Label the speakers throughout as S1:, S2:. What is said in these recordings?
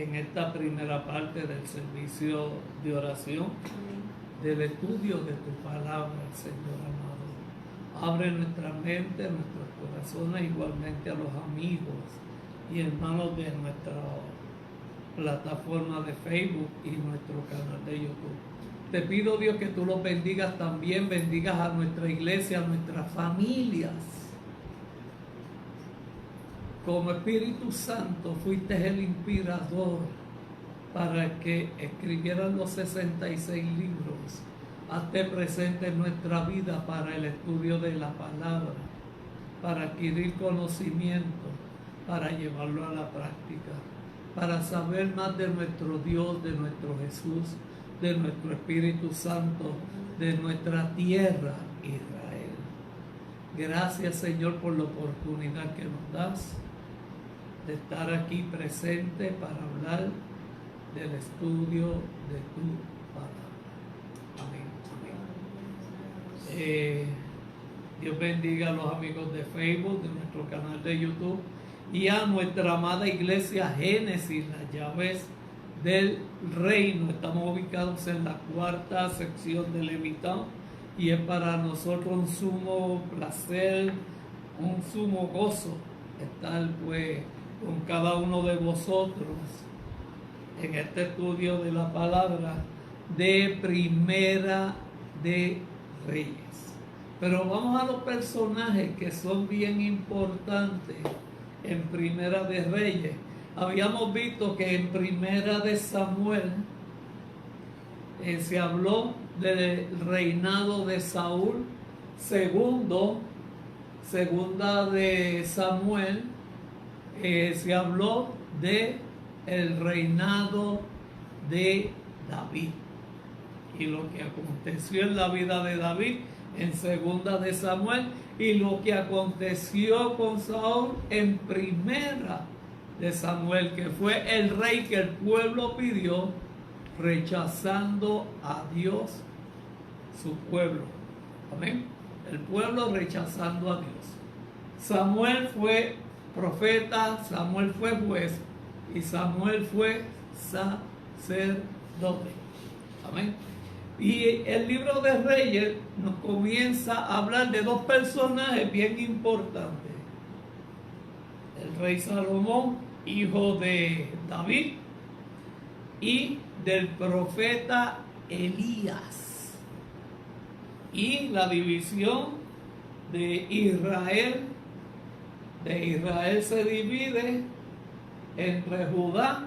S1: en esta primera parte del servicio de oración, del estudio de tu palabra, Señor amado. Abre nuestra mente, nuestros corazones, igualmente a los amigos y hermanos de nuestra plataforma de Facebook y nuestro canal de YouTube. Te pido, Dios, que tú los bendigas también, bendigas a nuestra iglesia, a nuestras familias. Como Espíritu Santo fuiste el inspirador para que escribieran los 66 libros. Hazte presente en nuestra vida para el estudio de la palabra, para adquirir conocimiento, para llevarlo a la práctica, para saber más de nuestro Dios, de nuestro Jesús, de nuestro Espíritu Santo, de nuestra tierra, Israel. Gracias, Señor, por la oportunidad que nos das de estar aquí presente para hablar del estudio de tu palabra. Amén. Dios bendiga a los amigos de Facebook, de nuestro canal de YouTube y a nuestra amada iglesia Génesis, las llaves del reino. Estamos ubicados en la cuarta sección de Levitán y es para nosotros un sumo placer, un sumo gozo estar pues con cada uno de vosotros en este estudio de la palabra de Primera de Reyes. Pero vamos a los personajes que son bien importantes en Primera de Reyes. Habíamos visto que en Primera de Samuel se habló del reinado de Saúl. Segunda de Samuel se habló de el reinado de David y lo que aconteció en la vida de David en Segunda de Samuel y lo que aconteció con Saúl en Primera de Samuel, que fue el rey que el pueblo pidió, rechazando a Dios, su pueblo. Amén. El pueblo rechazando a Dios. Samuel fue profeta, Samuel fue juez y Samuel fue sacerdote. Amén. Y el libro de Reyes nos comienza a hablar de dos personajes bien importantes. El rey Salomón, hijo de David, y del profeta Elías. Y la división de Israel. De Israel se divide entre Judá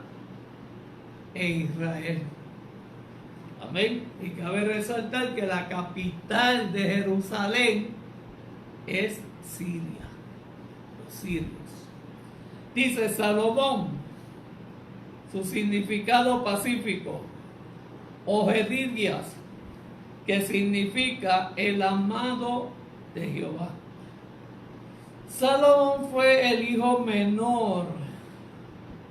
S1: e Israel. Amén. Y cabe resaltar que la capital de Jerusalén es Siria, los sirios. Dice Salomón, su significado pacífico, Ogedidias, que significa el amado de Jehová. Salomón fue el hijo menor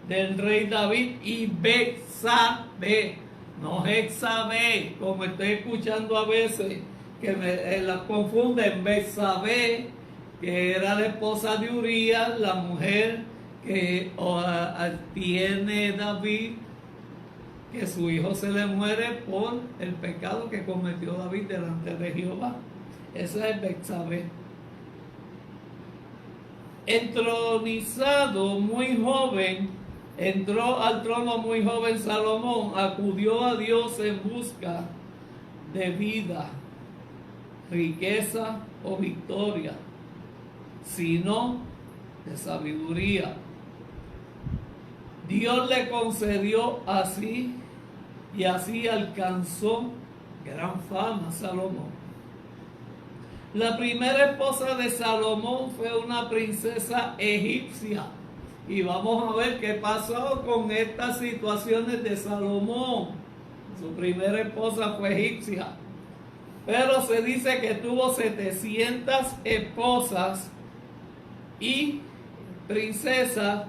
S1: del rey David y Betsabé, no Jezabel, como estoy escuchando a veces que la confunden. Betsabé, que era la esposa de Urías, la mujer que tiene David, que su hijo se le muere por el pecado que cometió David delante de Jehová. Esa es Betsabé. Entronizado muy joven, entró al trono muy joven Salomón, acudió a Dios en busca de vida, riqueza o victoria, sino de sabiduría. Dios le concedió así y así alcanzó gran fama Salomón. La primera esposa de Salomón fue una princesa egipcia. Y vamos a ver qué pasó con estas situaciones de Salomón. Su primera esposa fue egipcia. Pero se dice que tuvo 700 esposas y princesas.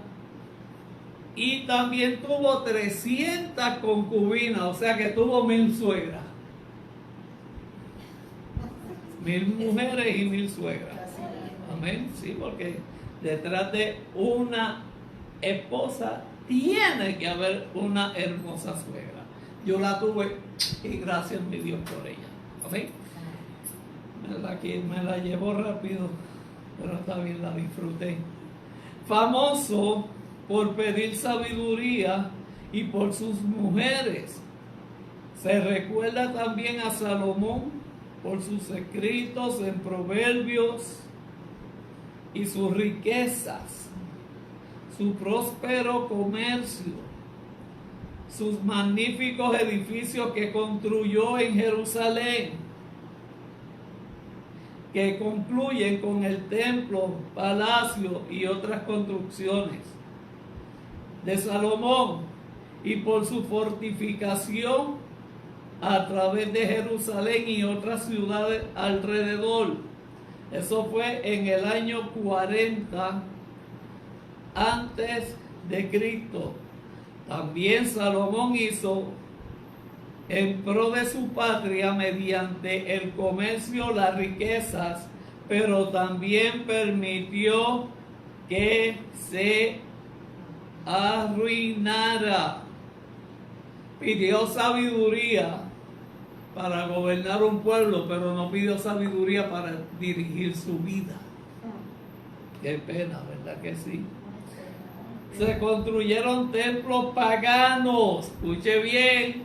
S1: Y también tuvo 300 concubinas. O sea que tuvo 1000 suegras. 1000 mujeres y 1000 suegras. Amén. Sí, porque detrás de una esposa tiene que haber una hermosa suegra. Yo la tuve y gracias mi Dios por ella. ¿Ok? Me la llevó rápido, pero está bien, la disfruté. Famoso por pedir sabiduría y por sus mujeres. Se recuerda también a Salomón por sus escritos en Proverbios y sus riquezas, su próspero comercio, sus magníficos edificios que construyó en Jerusalén, que concluyen con el templo, palacio y otras construcciones de Salomón, y por su fortificación a través de Jerusalén y otras ciudades alrededor. Eso fue en el año 40 antes de Cristo. También Salomón hizo en pro de su patria mediante el comercio las riquezas, pero también permitió que se arruinara. Pidió sabiduría para gobernar un pueblo, pero no pidió sabiduría para dirigir su vida. Qué pena, ¿verdad que sí? Se construyeron templos paganos. Escuche bien.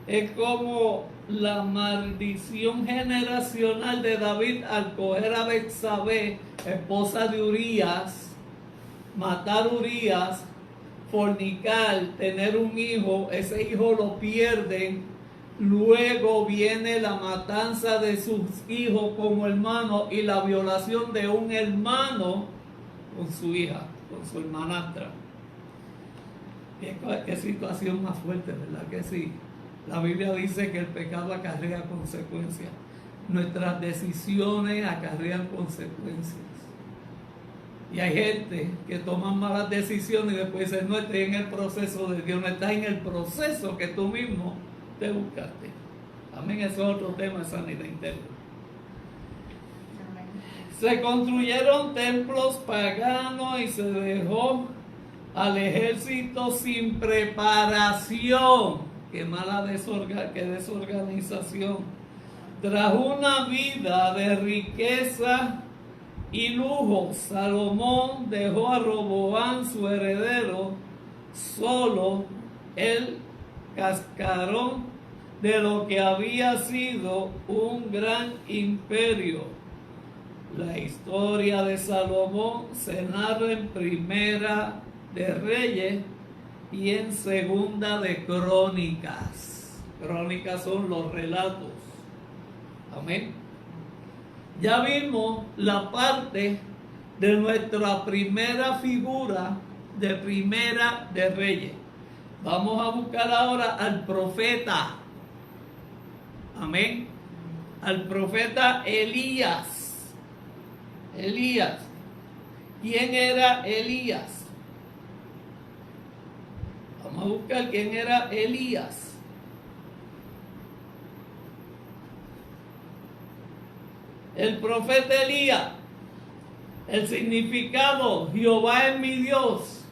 S1: Es como la maldición generacional de David al coger a Betsabé, esposa de Urías, matar a Urías, fornicar, tener un hijo, ese hijo lo pierden, luego viene la matanza de sus hijos como hermanos y la violación de un hermano con su hija, con su hermanastra. Qué situación más fuerte, ¿verdad que sí? La Biblia dice que el pecado acarrea consecuencias. Nuestras decisiones acarrean consecuencias. Y hay gente que toma malas decisiones y después dice, no estoy en el proceso de Dios, no estás en el proceso que tú mismo te buscaste. Amén, eso es otro tema de sanidad interior. Se construyeron templos paganos y se dejó al ejército sin preparación. Qué mala desorganización. Tras una vida de riqueza y lujo, Salomón dejó a Roboam, su heredero, solo el cascarón de lo que había sido un gran imperio. La historia de Salomón se narra en Primera de Reyes y en Segunda de Crónicas. Crónicas son los relatos. Amén. Ya vimos la parte de nuestra primera figura de Primera de Reyes. Vamos a buscar ahora al profeta. Amén. Al profeta Elías. Elías. ¿Quién era Elías? Vamos a buscar quién era Elías. El profeta Elías, el significado, Jehová es mi Dios.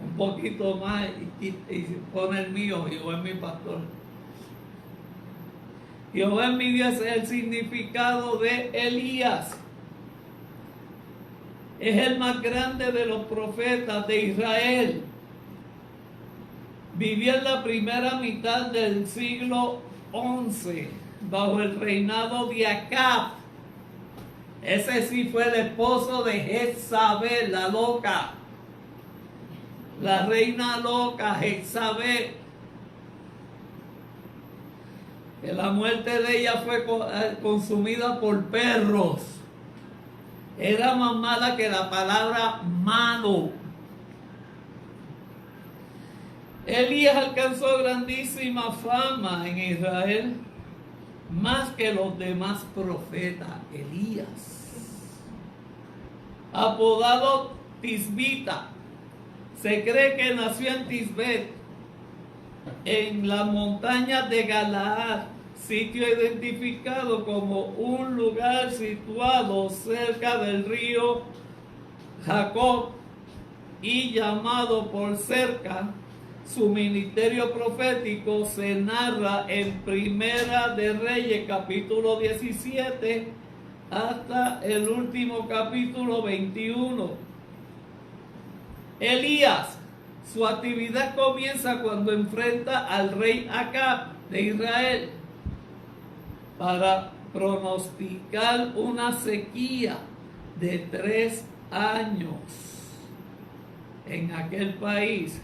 S1: Un poquito más y pone el mío, Jehová es mi pastor. Jehová es mi Dios es el significado de Elías. Es el más grande de los profetas de Israel. Vivió en la primera mitad del siglo XI, bajo el reinado de Acab. Ese sí fue el esposo de Jezabel, la loca. La reina loca, Jezabel. Que la muerte de ella fue consumida por perros. Era más mala que la palabra malo. Elías alcanzó grandísima fama en Israel, más que los demás profetas. Elías, apodado Tisbita, se cree que nació en Tisbet, en las montañas de Galaad, sitio identificado como un lugar situado cerca del río Jacob, y llamado por cerca. Su ministerio profético se narra en Primera de Reyes capítulo 17 hasta el último capítulo 21. Elías, su actividad comienza cuando enfrenta al rey Acab de Israel para pronosticar una sequía de 3 años en aquel país.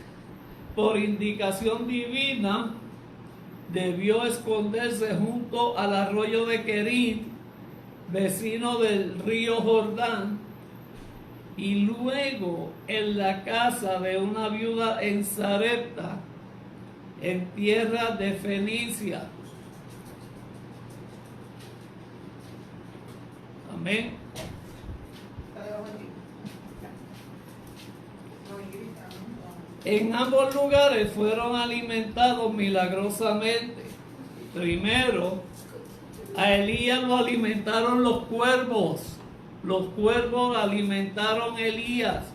S1: Por indicación divina, debió esconderse junto al arroyo de Querit, vecino del río Jordán, y luego en la casa de una viuda en Sarepta, en tierra de Fenicia. Amén. En ambos lugares fueron alimentados milagrosamente. Primero, a Elías lo alimentaron los cuervos. Los cuervos alimentaron a Elías.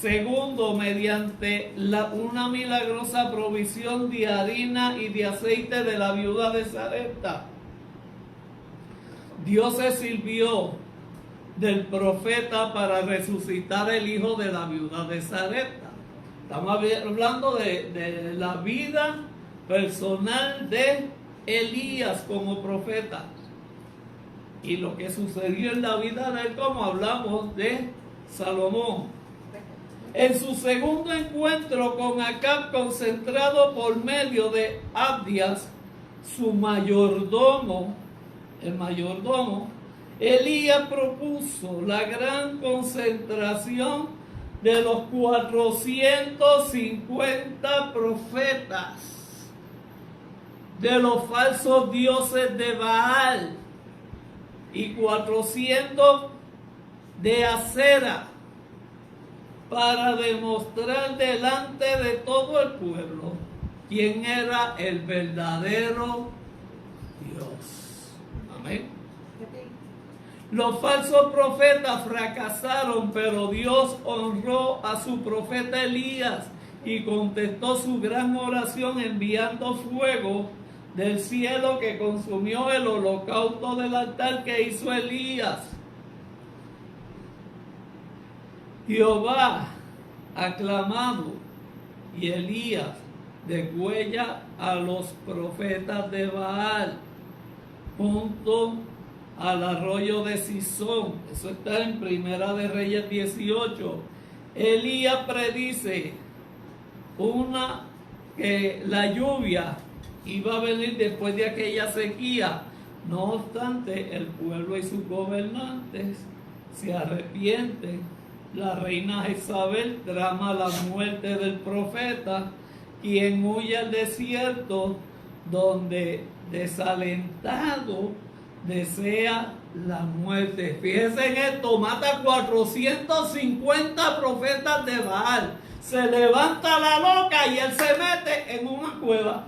S1: Segundo, mediante una milagrosa provisión de harina y de aceite de la viuda de Sarepta. Dios se sirvió del profeta para resucitar el hijo de la viuda de Sarepta. Estamos hablando de la vida personal de Elías como profeta y lo que sucedió en la vida de él, como hablamos de Salomón. En su segundo encuentro con Acab, concentrado por medio de Abdías, su mayordomo, Elías propuso la gran concentración de los 450 profetas de los falsos dioses de Baal y 400 de Acera, para demostrar delante de todo el pueblo quién era el verdadero Dios. Amén. Los falsos profetas fracasaron, pero Dios honró a su profeta Elías y contestó su gran oración enviando fuego del cielo que consumió el holocausto del altar que hizo Elías. Jehová ha clamado y Elías degüella a los profetas de Baal junto al arroyo de Sison. Eso está en Primera de Reyes 18. Elías predice que la lluvia iba a venir después de aquella sequía. No obstante, el pueblo y sus gobernantes se arrepienten. La reina Jezabel trama la muerte del profeta, quien huye al desierto, donde desalentado desea la muerte. Fíjense en esto, mata 450 profetas de Baal, se levanta la loca y él se mete en una cueva.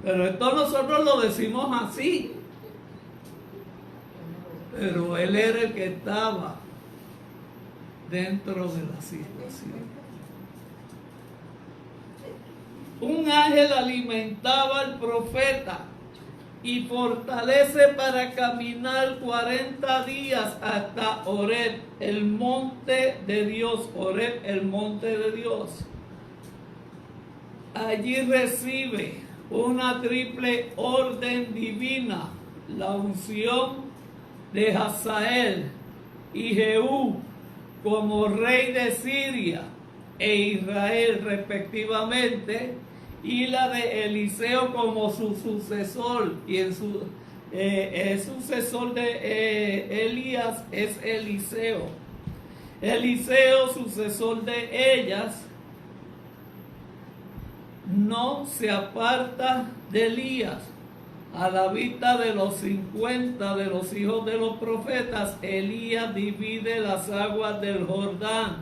S1: Pero esto nosotros lo decimos así, pero él era el que estaba dentro de la situación. Un ángel alimentaba al profeta y fortalece para caminar 40 días hasta Horeb, el monte de Dios. Horeb, el monte de Dios. Allí recibe una triple orden divina: la unción de Hazael y Jehú como rey de Siria e Israel respectivamente, y la de Eliseo como su sucesor, y el sucesor de Elías es Eliseo. Eliseo, sucesor de ellas, no se aparta de Elías. A la vista de los 50 de los hijos de los profetas, Elías divide las aguas del Jordán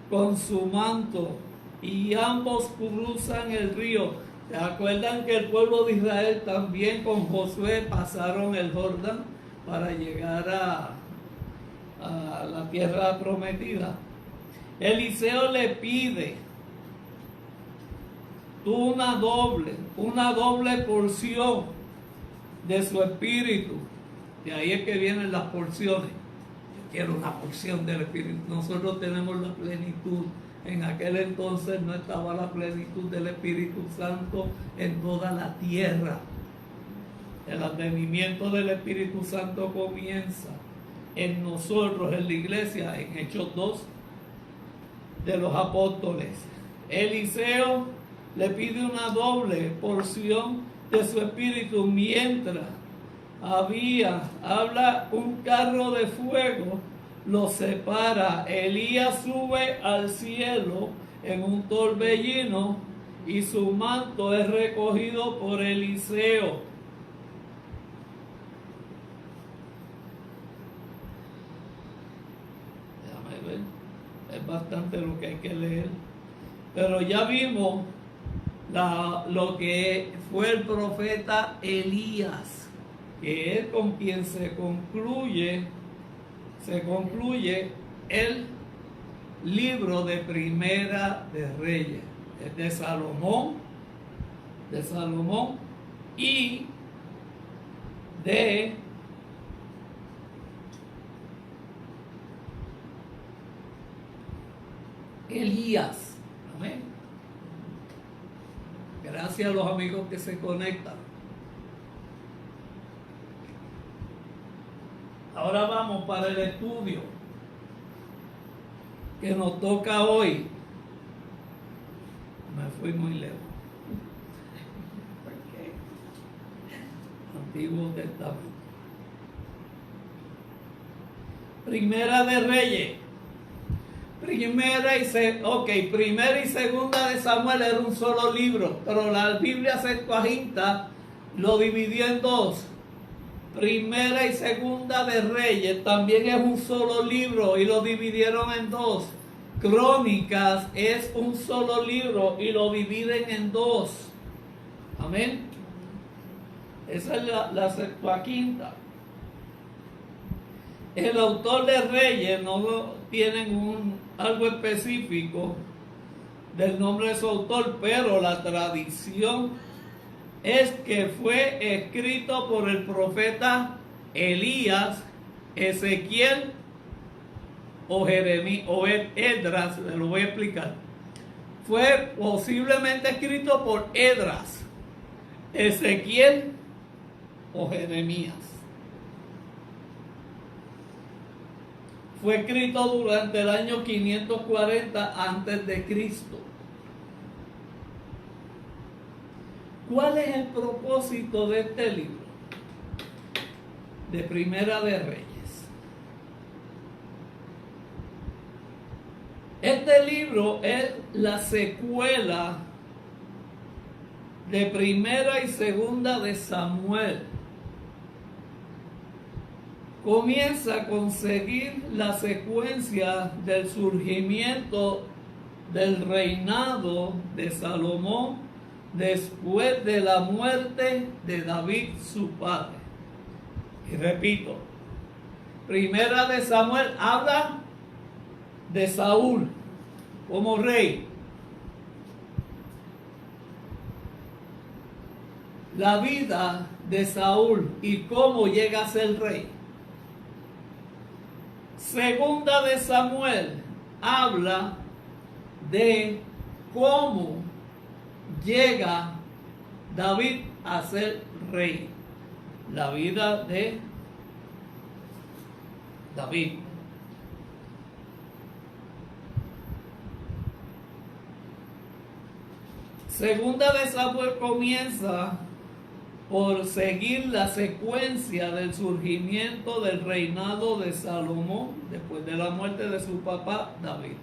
S1: con su manto y ambos cruzan el río. ¿Se acuerdan que el pueblo de Israel también con Josué pasaron el Jordán para llegar a la tierra prometida, Eliseo le pide una doble porción de su espíritu. De ahí es que vienen las porciones. Yo quiero una porción del espíritu. Nosotros tenemos la plenitud. En aquel entonces no estaba la plenitud del Espíritu Santo en toda la tierra. El advenimiento del Espíritu Santo comienza en nosotros, en la iglesia, en Hechos 2 de los apóstoles. Eliseo le pide una doble porción de su espíritu mientras habla un carro de fuego, lo separa. Elías sube al cielo en un torbellino y su manto es recogido por Eliseo. Déjame ver, es bastante lo que hay que leer, pero ya vimos lo que fue el profeta Elías, que es con quien se concluye el libro de Primera de Reyes. Es de Salomón y de Elías. Amén. Gracias a los amigos que se conectan. Ahora vamos para el estudio que nos toca hoy. Me fui muy lejos. Antiguo Testamento. Primera de Reyes. Primera y segunda de Samuel era un solo libro, pero la Biblia Septuaginta lo dividió en dos. Primera y segunda de Reyes también es un solo libro y lo dividieron en dos. Crónicas es un solo libro y lo dividen en dos. Amén. Esa es la Septuaginta. El autor de Reyes no tienen algo específico del nombre de su autor, pero la tradición es que fue escrito por el profeta Elías, Ezequiel o Jeremías o Esdras. Se lo voy a explicar. Fue posiblemente escrito por Esdras, Ezequiel o Jeremías. Fue escrito durante el año 540 antes de Cristo. ¿Cuál es el propósito de este libro? De Primera de Reyes. Este libro es la secuela de Primera y Segunda de Samuel. Comienza con seguir la secuencia del surgimiento del reinado de Salomón después de la muerte de David, su padre. Y repito, Primera de Samuel habla de Saúl como rey. La vida de Saúl y cómo llega a ser rey. Segunda de Samuel habla de cómo llega David a ser rey. La vida de David. Segunda de Samuel comienza por seguir la secuencia del surgimiento del reinado de Salomón después de la muerte de su papá David.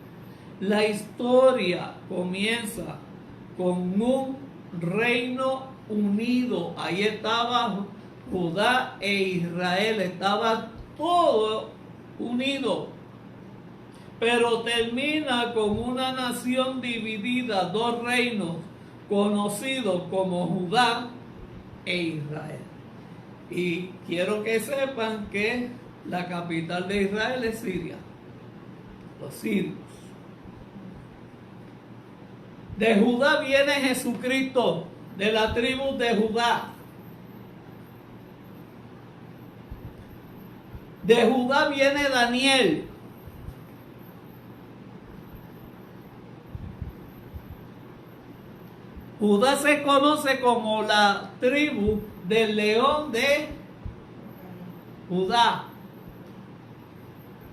S1: La historia comienza con un reino unido. Ahí estaba Judá e Israel, estaba todo unido. Pero termina con una nación dividida, dos reinos conocidos como Judá e Israel. Y quiero que sepan que la capital de Israel es Siria, los sirios. De Judá viene Jesucristo, de la tribu de Judá. De Judá viene Daniel. Judá se conoce como la tribu del león de Judá.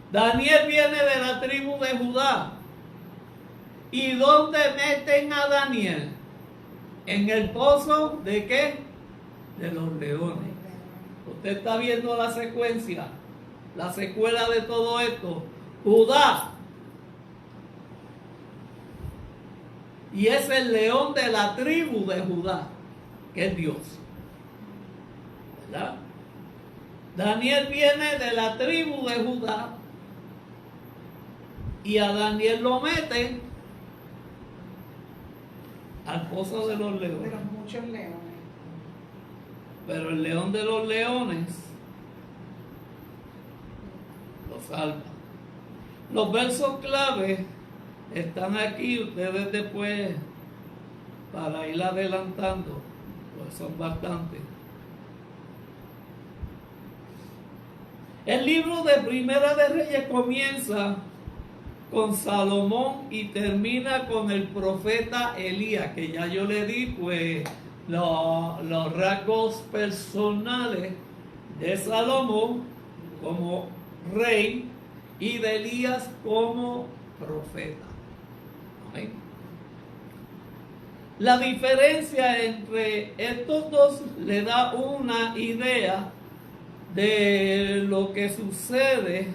S1: Daniel viene de la tribu de Judá. ¿Y dónde meten a Daniel? ¿En el pozo de qué? De los leones. Usted está viendo la secuencia, la secuela de todo esto. Judá. Y es el león de la tribu de Judá, que es Dios. ¿Verdad? Daniel viene de la tribu de Judá. Y a Daniel lo meten al pozo de los leones.
S2: Pero muchos leones.
S1: Pero el león de los leones lo salva. Los versos clave están aquí. Ustedes después, para ir adelantando, pues son bastantes. El libro de Primera de Reyes comienza con Salomón y termina con el profeta Elías, que ya yo le di pues los rasgos personales de Salomón como rey y de Elías como profeta. ¿Okay? La diferencia entre estos dos le da una idea de lo que sucede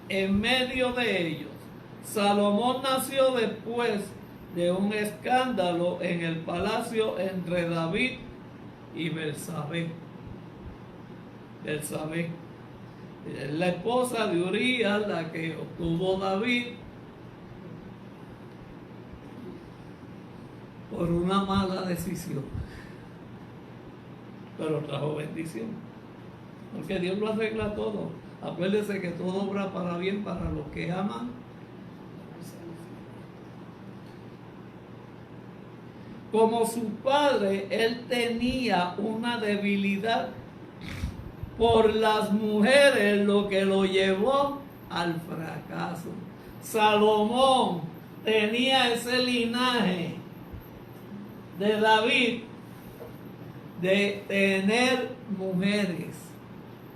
S1: en medio de ellos. Salomón nació después de un escándalo en el palacio entre David y Betsabé. Betsabé es la esposa de Urías, la que obtuvo David por una mala decisión, pero trajo bendición, porque Dios lo arregla todo. Acuérdese que todo obra para bien para los que aman. Como su padre, él tenía una debilidad por las mujeres, lo que lo llevó al fracaso. Salomón tenía ese linaje de David de tener mujeres.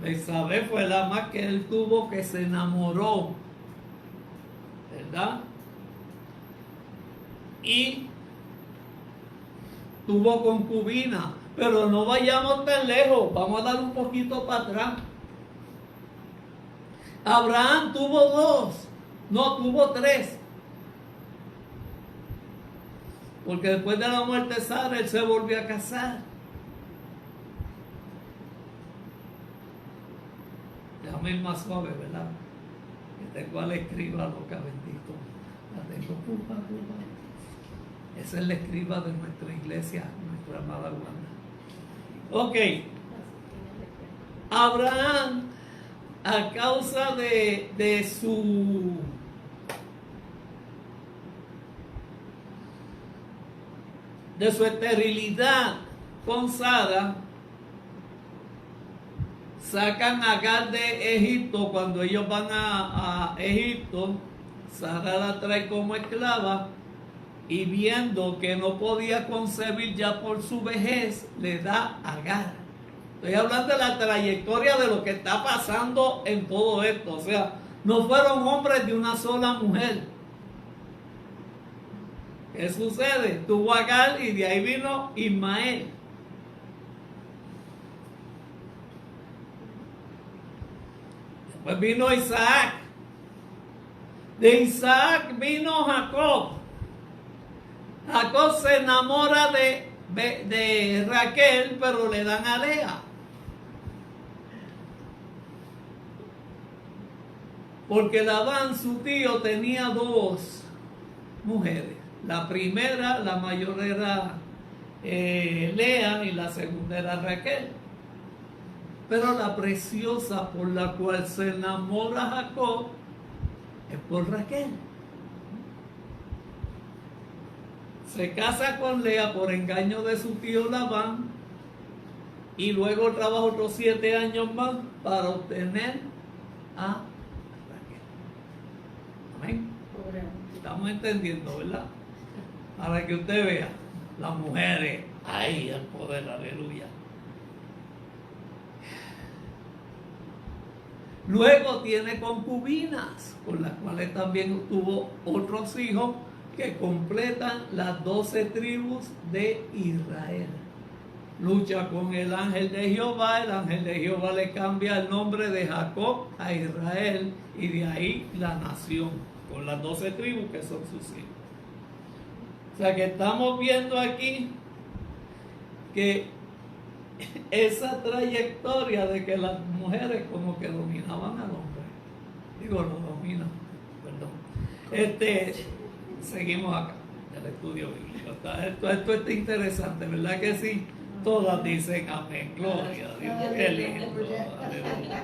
S1: Betsabé fue la más que él tuvo, que se enamoró, ¿verdad? Y tuvo concubina, pero no vayamos tan lejos, vamos a dar un poquito para atrás. Abraham tuvo 2, no, tuvo 3. Porque después de la muerte de Sara, él se volvió a casar. Déjame ir más suave, ¿verdad? Que tengo al escriba loca, bendito. La tengo, pupa. Esa es la escriba de nuestra iglesia, nuestra amada Wanda. Ok. Abraham, a causa de su esterilidad con Sara, sacan a Agar de Egipto. Cuando ellos van a Egipto, Sara la trae como esclava, y viendo que no podía concebir ya por su vejez, le da a Agar. Estoy hablando de la trayectoria de lo que está pasando en todo esto. O sea, no fueron hombres de una sola mujer. ¿Qué sucede? Tuvo a Agar y de ahí vino Ismael. Después vino Isaac. De Isaac vino Jacob. Jacob se enamora de Raquel, pero le dan a Lea. Porque Labán, su tío, tenía 2 mujeres. La primera, la mayor era Lea, y la segunda era Raquel. Pero la preciosa por la cual se enamora Jacob es por Raquel. Se casa con Lea por engaño de su tío Labán y luego trabaja otros 7 años más para obtener a Raquel. Amén. Estamos entendiendo, ¿verdad? Para que usted vea, las mujeres, ¡ay, el poder, aleluya! Luego tiene concubinas, con las cuales también tuvo otros hijos que completan las 12 tribus de Israel. Lucha con el ángel de Jehová le cambia el nombre de Jacob a Israel y de ahí la nación, con las 12 tribus que son sus hijos. O sea que estamos viendo aquí que esa trayectoria de que las mujeres como que dominaban al hombre, digo, lo dominan, perdón. Seguimos acá, el estudio bíblico. Esto está interesante, ¿verdad que sí? Todas dicen amén, gloria a Dios, qué lindo, aleluya.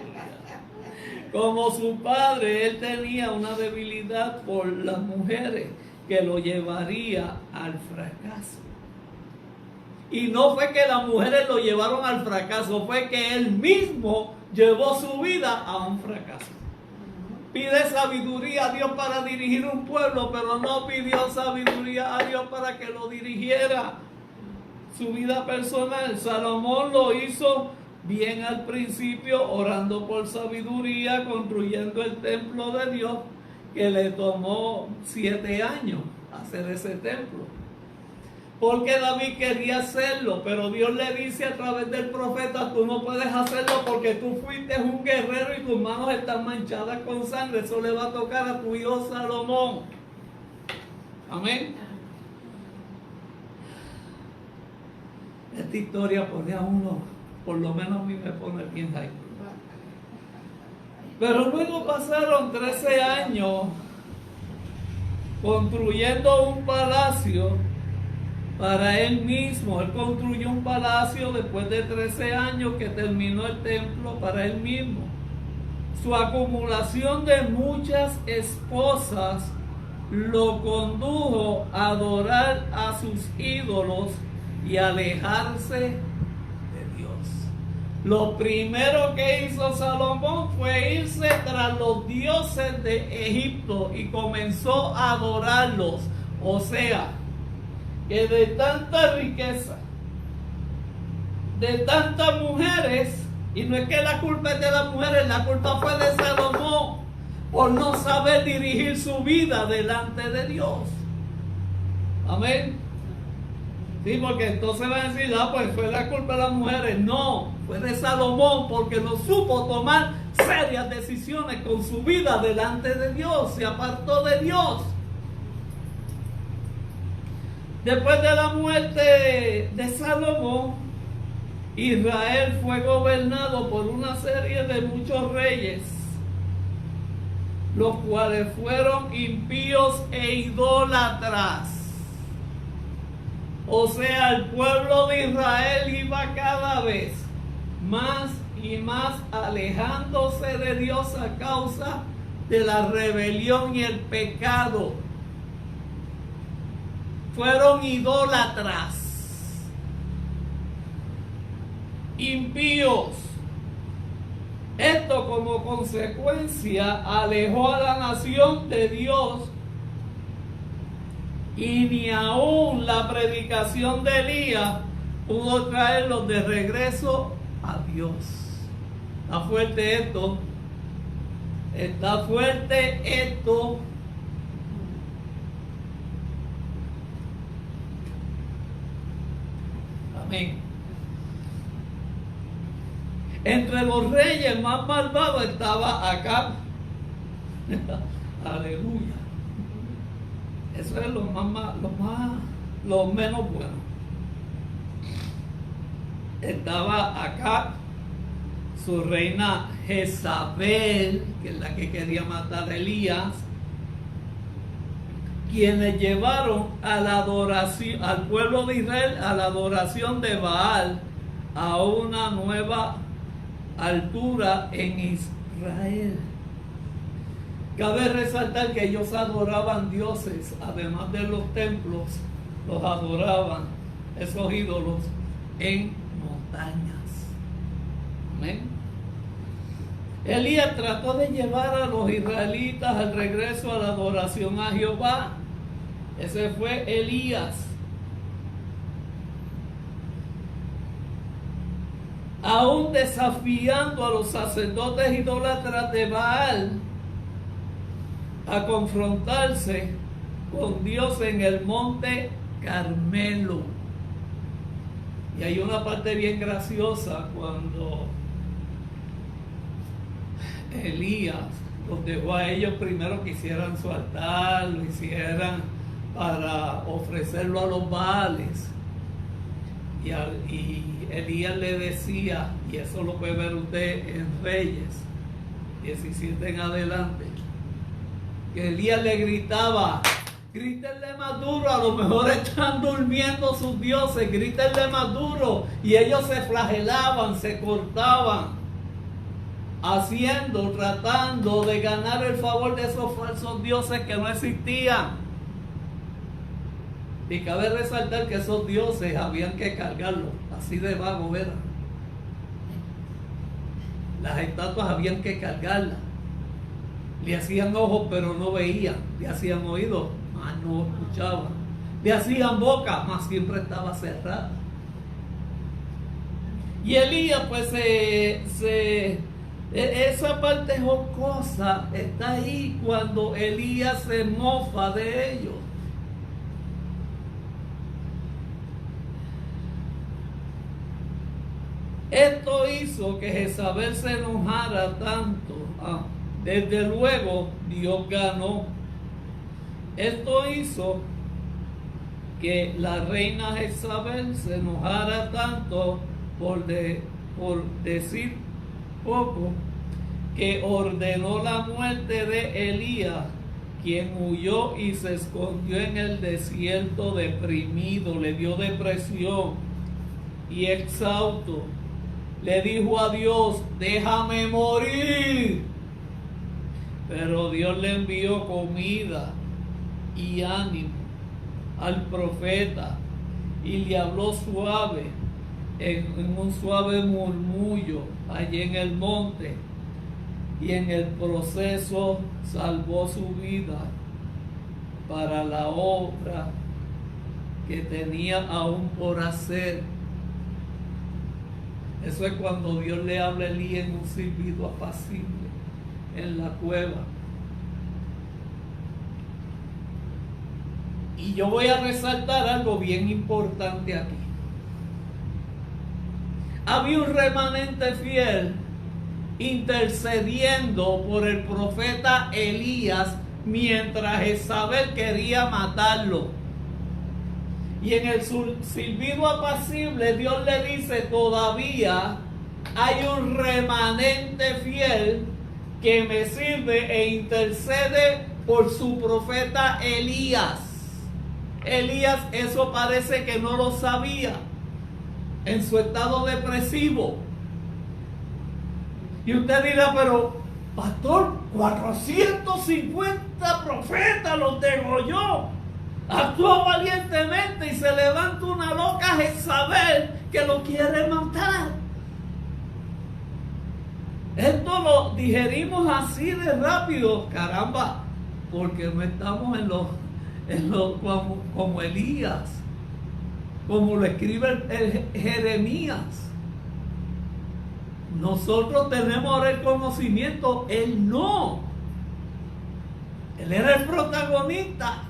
S1: Como su padre, él tenía una debilidad por las mujeres que lo llevaría al fracaso. Y no fue que las mujeres lo llevaron al fracaso, fue que él mismo llevó su vida a un fracaso. Pide sabiduría a Dios para dirigir un pueblo, pero no pidió sabiduría a Dios para que lo dirigiera. Su vida personal, Salomón lo hizo bien al principio, orando por sabiduría, construyendo el templo de Dios, que le tomó 7 años hacer ese templo. Porque David quería hacerlo, pero Dios le dice a través del profeta: tú no puedes hacerlo porque tú fuiste un guerrero y tus manos están manchadas con sangre. Eso le va a tocar a tu hijo Salomón. Amén. Esta historia pone a uno, por lo menos a mí me pone bien hype. Pero luego pasaron 13 años construyendo un palacio para él mismo. Él construyó un palacio después de 13 años que terminó el templo para él mismo. Su acumulación de muchas esposas lo condujo a adorar a sus ídolos y alejarse de Dios. Lo primero que hizo Salomón fue irse tras los dioses de Egipto y comenzó a adorarlos. O sea, que de tanta riqueza, de tantas mujeres, y no es que la culpa es de las mujeres, la culpa fue de Salomón por no saber dirigir su vida delante de Dios. Amén. Sí, porque entonces van a decir: pues fue la culpa de las mujeres. No, fue de Salomón porque no supo tomar serias decisiones con su vida delante de Dios, se apartó de Dios. Después de la muerte de Salomón, Israel fue gobernado por una serie de muchos reyes, los cuales fueron impíos e idólatras. O sea, el pueblo de Israel iba cada vez más y más alejándose de Dios a causa de la rebelión y el pecado. Fueron idólatras, impíos. Esto como consecuencia alejó a la nación de Dios, y ni aún la predicación de Elías pudo traerlos de regreso a Dios. Está fuerte esto. Está fuerte esto. Amén. Entre los reyes más malvados estaba Acab. Aleluya. Eso es lo menos bueno. Estaba Acab, su reina Jezabel, que es la que quería matar a Elías, quienes llevaron a la adoración, al pueblo de Israel, a la adoración de Baal, a una nueva altura en Israel. Cabe resaltar que ellos adoraban dioses, además de los templos, los adoraban, esos ídolos, en montañas. Amén. Elías trató de llevar a los israelitas al regreso a la adoración a Jehová. Ese fue Elías. Aún desafiando a los sacerdotes idólatras de Baal a confrontarse con Dios en el monte Carmelo. Y hay una parte bien graciosa cuando Elías los dejó a ellos primero que hicieran su altar, lo hicieran para ofrecerlo a los Baales. Y Elías le decía, y eso lo puede ver usted en Reyes 17 en adelante, que Elías le gritaba: grítenle más duro, a lo mejor están durmiendo sus dioses, grítenle más duro. Y ellos se flagelaban, se cortaban, tratando de ganar el favor de esos falsos dioses que no existían. Y cabe resaltar que esos dioses habían que cargarlos, así de vago eran. Las estatuas habían que cargarlas. Le hacían ojos pero no veían, le hacían oídos, mas no escuchaban, le hacían boca, mas siempre estaba cerrada. Y Elías pues esa parte jocosa está ahí cuando Elías se mofa de ellos. Esto hizo que Jezabel se enojara tanto. Desde luego Dios ganó. Esto hizo que la reina Jezabel se enojara tanto por decir poco, que ordenó la muerte de Elías, quien huyó y se escondió en el desierto deprimido, le dio depresión y exhausto. Le dijo a Dios: déjame morir. Pero Dios le envió comida y ánimo al profeta y le habló suave, en un suave murmullo allí en el monte, y en el proceso salvó su vida para la obra que tenía aún por hacer. Eso es cuando Dios le habla a Elías en un silbido apacible en la cueva. Y yo voy a resaltar algo bien importante aquí. Había un remanente fiel intercediendo por el profeta Elías mientras Jezabel quería matarlo. Y en el silbido apacible Dios le dice: todavía hay un remanente fiel que me sirve e intercede por su profeta Elías. Elías eso parece que no lo sabía en su estado depresivo. Y usted dirá: pero pastor, 450 profetas los degolló. Actuó valientemente y se levanta una loca Jezabel que lo quiere matar. Esto lo digerimos así de rápido, caramba, porque no estamos como Elías, como lo escribe el Jeremías. Nosotros tenemos ahora el conocimiento, él no. Él era el protagonista.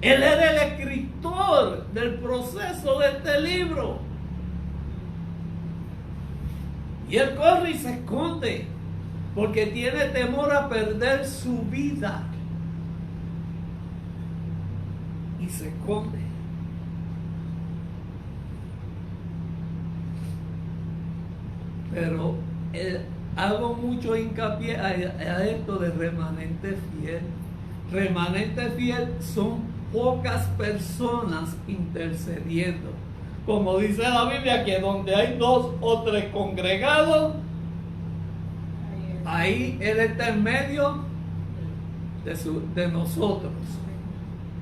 S1: Él era el escritor del proceso de este libro. Y él corre y se esconde porque tiene temor a perder su vida. Y se esconde. Pero hago mucho hincapié a esto de remanente fiel. Remanente fiel son pocas personas intercediendo. como dice la Biblia, que donde hay 2 o 3 congregados, ahí Él está en medio de nosotros.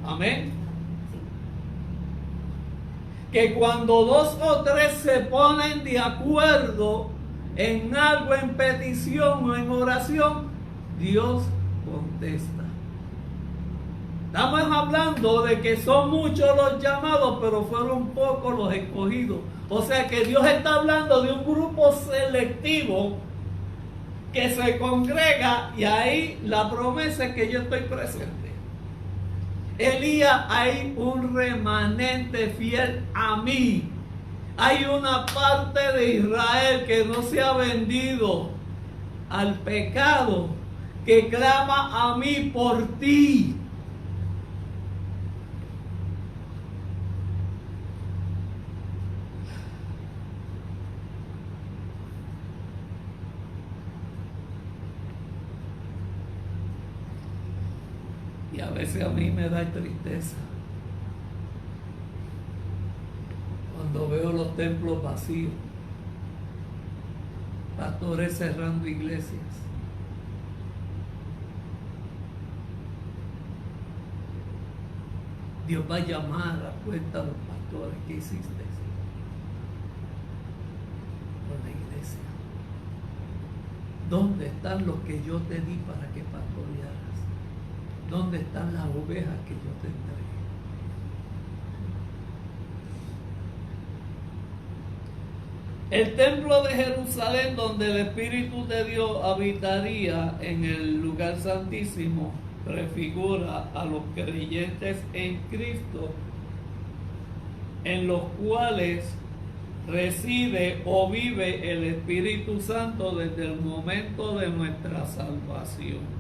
S1: Amén. Que cuando 2 o 3 se ponen de acuerdo en algo, en petición o en oración, Dios contesta. Estamos hablando de que son muchos los llamados, pero fueron pocos los escogidos. O sea que Dios está hablando de un grupo selectivo que se congrega, y ahí la promesa es que yo estoy presente. Elías, hay un remanente fiel a mí. Hay una parte de Israel que no se ha vendido al pecado, que clama a mí por ti. Y a veces a mí me da tristeza cuando veo los templos vacíos, pastores cerrando iglesias. Dios va a llamar a cuenta a los pastores. ¿Qué hiciste con la iglesia? ¿Dónde están los que yo te di para que pastorearas? ¿Dónde están las ovejas que yo te entregué? El templo de Jerusalén, donde el Espíritu de Dios habitaría en el lugar santísimo, prefigura a los creyentes en Cristo, en los cuales reside o vive el Espíritu Santo desde el momento de nuestra salvación.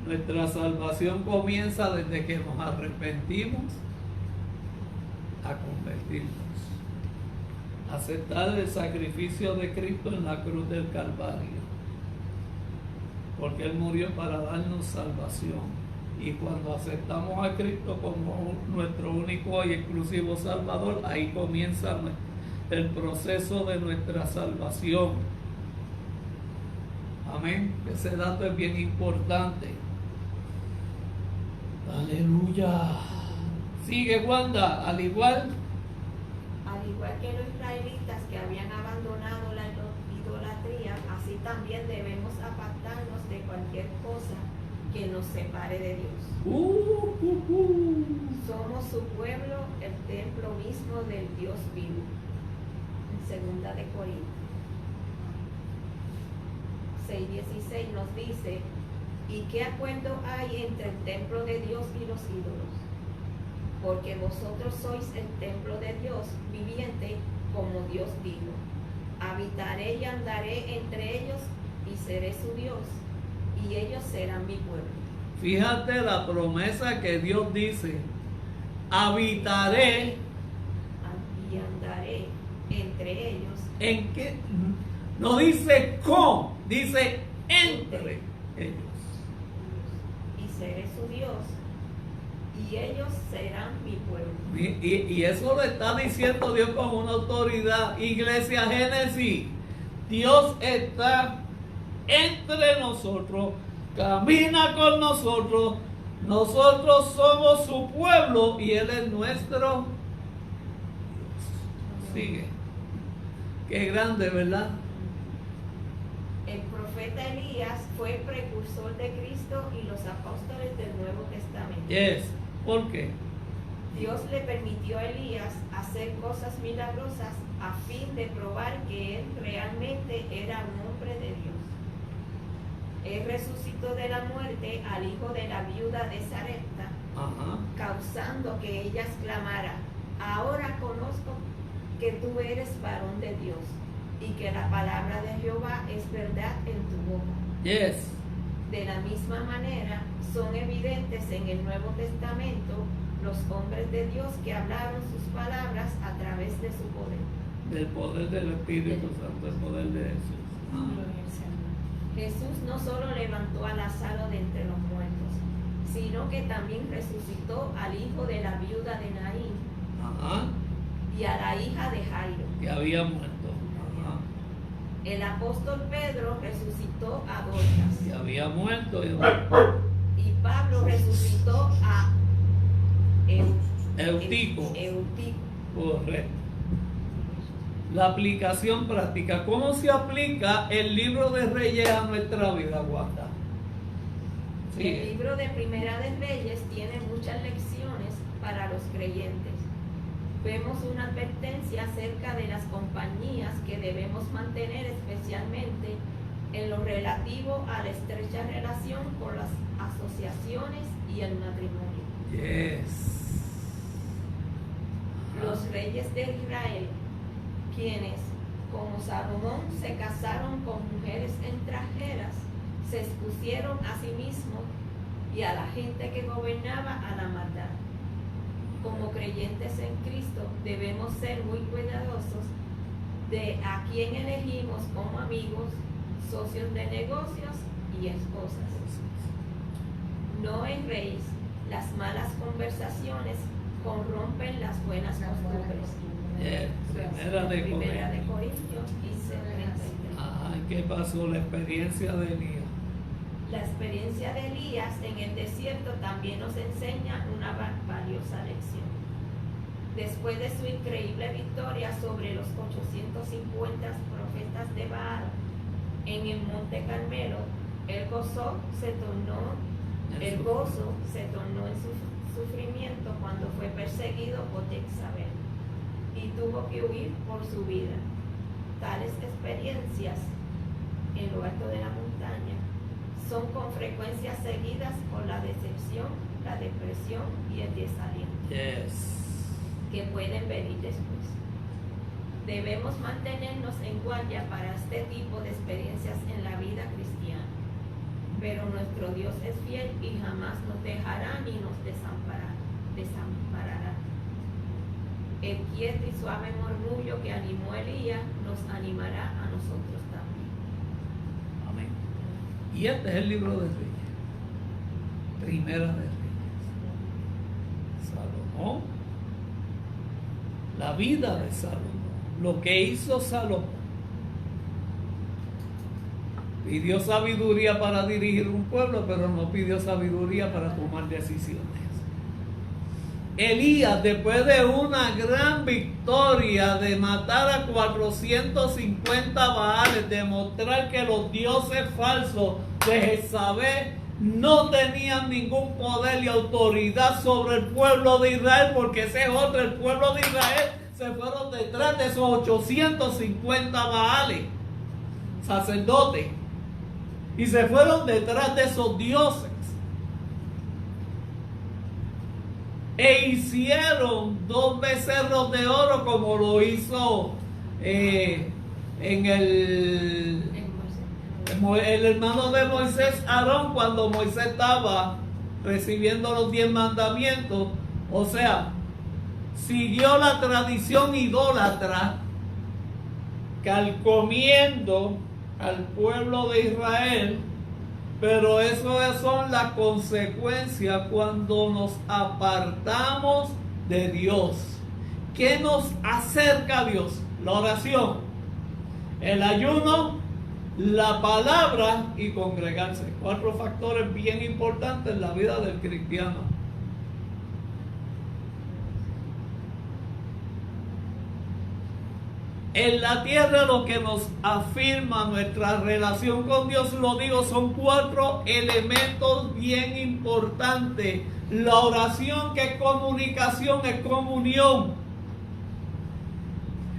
S1: Nuestra salvación comienza desde que nos arrepentimos a convertirnos, a aceptar el sacrificio de Cristo en la cruz del Calvario, porque Él murió para darnos salvación. Y cuando aceptamos a Cristo como nuestro único y exclusivo Salvador, ahí comienza el proceso de nuestra salvación. Amén. Ese dato es bien importante. Aleluya. Sigue, Wanda. Al igual
S2: que los israelitas que habían abandonado la idolatría, así también debemos apartarnos de cualquier cosa que nos separe de Dios. Somos su pueblo, el templo mismo del Dios vivo. En 2 de Corintios 6:16 nos dice: ¿y qué acuerdo hay entre el templo de Dios y los ídolos? Porque vosotros sois el templo de Dios viviente, como Dios dijo: habitaré y andaré entre ellos y seré su Dios, y ellos serán mi pueblo.
S1: Fíjate la promesa que Dios dice: habitaré
S2: y andaré entre ellos.
S1: ¿En qué? No dice con, dice entre ellos.
S2: Y seré su Dios, y ellos serán mi pueblo.
S1: Y eso lo está diciendo Dios con una autoridad. Iglesia Génesis, Dios está entre nosotros, camina con nosotros, nosotros somos su pueblo y Él es nuestro Dios. Sigue. Qué grande, ¿verdad?
S2: El profeta Elías fue precursor de Cristo y los apóstoles del Nuevo Testamento.
S1: Yes. ¿Por qué?
S2: Dios le permitió a Elías hacer cosas milagrosas a fin de probar que él realmente era un hombre de Dios. Él resucitó de la muerte al hijo de la viuda de Sarepta, causando que ella exclamara: ahora conozco que tú eres varón de Dios y que la palabra de Jehová es verdad en tu boca.
S1: Yes.
S2: De la misma manera, son evidentes en el Nuevo Testamento los hombres de Dios que hablaron sus palabras a través de su poder.
S1: Del poder del Espíritu Santo, el poder de Jesús.
S2: Jesús no solo levantó a Lázaro de entre los muertos, sino que también resucitó al hijo de la viuda de Naín. y a la hija de Jairo.
S1: que había muerto. Ajá.
S2: El apóstol Pedro resucitó a Dorcas.
S1: Que había muerto.
S2: Y Pablo resucitó a
S1: Eutico.
S2: Eutico.
S1: Correcto. La aplicación práctica. ¿Cómo se aplica el libro de Reyes a nuestra vida, Wanda? Sí.
S2: El libro de Primera de Reyes tiene muchas lecciones para los creyentes. Vemos una advertencia acerca de las compañías que debemos mantener, especialmente en lo relativo a la estrecha relación con las asociaciones y el matrimonio.
S1: Yes.
S2: Los reyes de Israel, quienes, como Salomón, se casaron con mujeres extranjeras, se expusieron a sí mismos y a la gente que gobernaba a la maldad. Como creyentes en Cristo, debemos ser muy cuidadosos de a quién elegimos como amigos, socios de negocios y esposas. No erréis, las malas conversaciones corrompen las buenas costumbres. Primera de Corintios 15:33.
S1: Ay, ¿qué pasó? La experiencia de Elías.
S2: La experiencia de Elías en el desierto también nos enseña una valiosa lección. Después de su increíble victoria sobre los 850 profetas de Baal en el Monte Carmelo, el gozo se tornó en su sufrimiento cuando fue perseguido por Jezabel y tuvo que huir por su vida. Tales experiencias en lo alto de la montaña son con frecuencia seguidas por la decepción, la depresión y el desaliento, que pueden venir después. Debemos mantenernos en guardia para este tipo de experiencias en la vida cristiana, pero nuestro Dios es fiel y jamás nos dejará ni nos desamparará. El quieto y suave murmullo que animó a Elías nos animará a nosotros también.
S1: Amén. Y este es el libro de Reyes. Primera de Reyes. Salomón. La vida de Salomón. Lo que hizo Salomón. Pidió sabiduría para dirigir un pueblo, pero no pidió sabiduría para tomar decisiones. Elías, después de una gran victoria de matar a 450 Baales, demostrar que los dioses falsos de Jezabel no tenían ningún poder y autoridad sobre el pueblo de Israel, porque ese es otro, el pueblo de Israel se fueron detrás de esos 850 Baales, sacerdotes, y se fueron detrás de esos dioses. E hicieron 2 becerros de oro, como lo hizo el hermano de Moisés, Aarón, cuando Moisés estaba recibiendo los 10 mandamientos. O sea, siguió la tradición idólatra, calcomiendo al pueblo de Israel. Pero eso son las consecuencias cuando nos apartamos de Dios. ¿Qué nos acerca a Dios? La oración, el ayuno, la palabra y congregarse. 4 factores bien importantes en la vida del cristiano. En la tierra lo que nos afirma nuestra relación con Dios, lo digo, son 4 elementos bien importantes. La oración, que es comunicación, es comunión.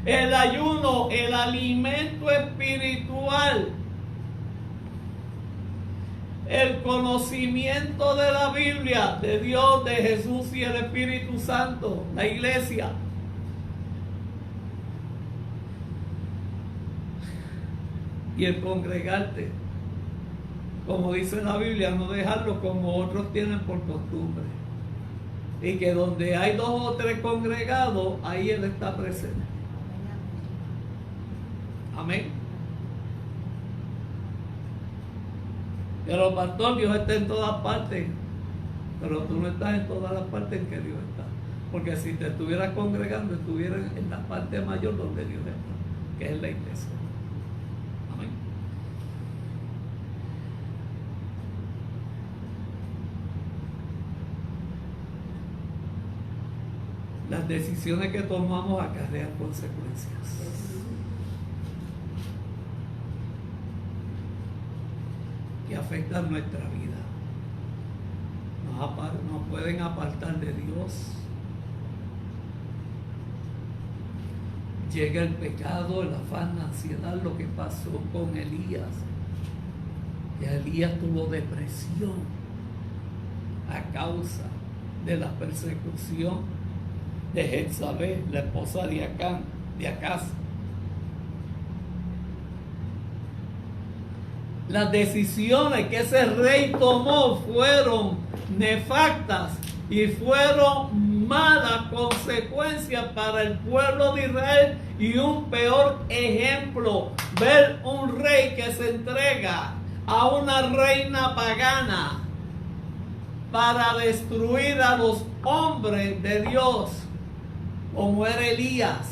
S1: El ayuno, el alimento espiritual. El conocimiento de la Biblia, de Dios, de Jesús y el Espíritu Santo, la iglesia. Y el congregarte, como dice la Biblia, no dejarlo como otros tienen por costumbre, y que donde hay 2 o 3 congregados, ahí Él está presente. Amén. Pero pastor, Dios está en todas partes, pero tú no estás en todas las partes en que Dios está. Porque si te estuvieras congregando, estuvieras en la parte mayor donde Dios está, que es la iglesia. Amén. Las decisiones que tomamos acarrean consecuencias. Que afectan nuestra vida. Nos pueden apartar de Dios. Llega el pecado, el afán, la ansiedad, lo que pasó con Elías. Y Elías tuvo depresión a causa de la persecución de Jezabel, la esposa de Acaz. Las decisiones que ese rey tomó fueron nefastas y fueron malas consecuencias para el pueblo de Israel, y un peor ejemplo, ver un rey que se entrega a una reina pagana para destruir a los hombres de Dios, como era Elías.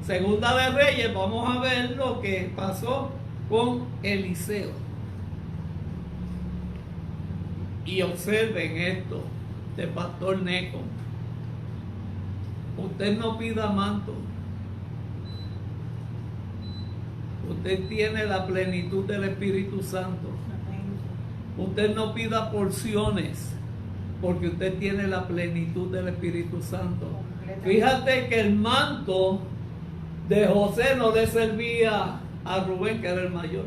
S1: Segunda de Reyes, vamos a ver lo que pasó con Eliseo. Y observen esto de Pastor Neco. Usted no pida manto. Usted tiene la plenitud del Espíritu Santo. Usted no pida porciones, porque usted tiene la plenitud del Espíritu Santo. Fíjate que el manto de José no le servía a Rubén, que era el mayor.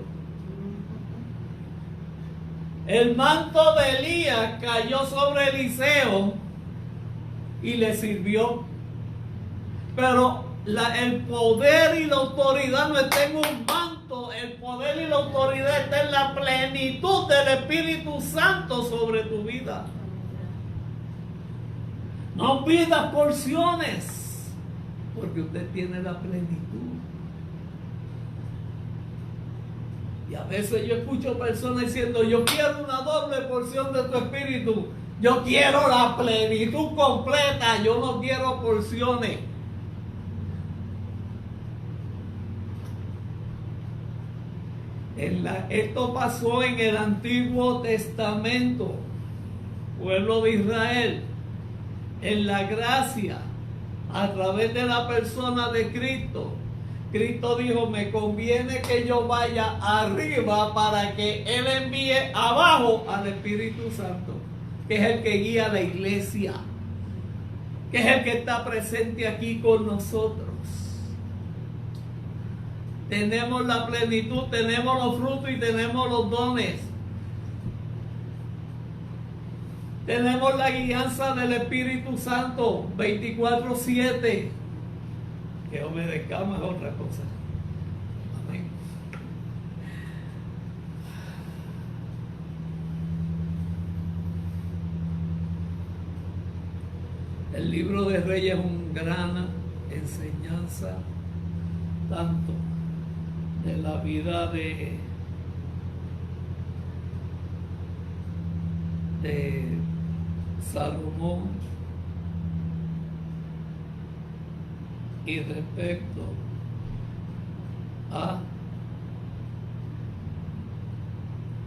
S1: El manto de Elías cayó sobre Eliseo y le sirvió. Pero el poder y la autoridad no está en un manto. El poder y la autoridad está en la plenitud del Espíritu Santo sobre tu vida. No pidas porciones, porque usted tiene la plenitud. Y a veces yo escucho personas diciendo: yo quiero una doble porción de tu espíritu. Yo quiero la plenitud completa. Yo no quiero porciones. Esto pasó en el Antiguo Testamento. Pueblo de Israel, en la gracia, a través de la persona de Cristo. Cristo dijo: me conviene que yo vaya arriba para que Él envíe abajo al Espíritu Santo, que es el que guía a la iglesia, que es el que está presente aquí con nosotros. Tenemos la plenitud, tenemos los frutos y tenemos los dones. Tenemos la guianza del Espíritu Santo 24/7. Que obedezcamos es otra cosa. Amén. El libro de Reyes es una gran enseñanza, tanto de la vida de Salomón y respecto a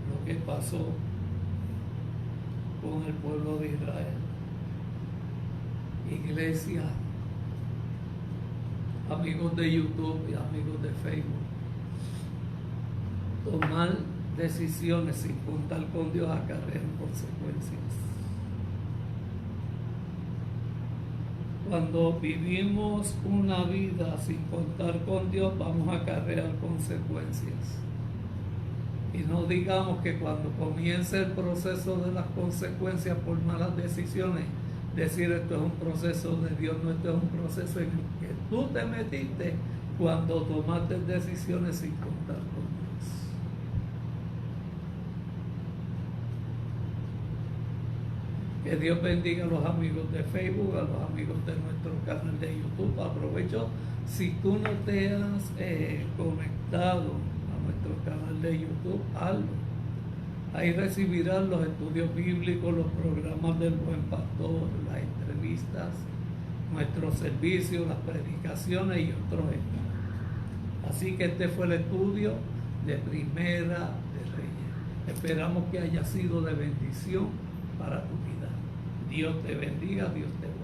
S1: lo que pasó con el pueblo de Israel. Iglesia, amigos de YouTube y amigos de Facebook, tomar decisiones sin contar con Dios acarrea consecuencias. Cuando vivimos una vida sin contar con Dios, vamos a acarrear consecuencias. Y no digamos que cuando comience el proceso de las consecuencias por malas decisiones, decir esto es un proceso de Dios. No, esto es un proceso en el que tú te metiste cuando tomaste decisiones sin contar con Dios. Que Dios bendiga a los amigos de Facebook, a los amigos de nuestro canal de YouTube. Aprovecho, si tú no te has conectado a nuestro canal de YouTube, hazlo. Ahí recibirán los estudios bíblicos, los programas del Buen Pastor, las entrevistas, nuestros servicios, las predicaciones y otros estudios. Así que este fue el estudio de Primera de Reyes. Esperamos que haya sido de bendición para tu vida. Dios te bendiga, Dios te bendiga.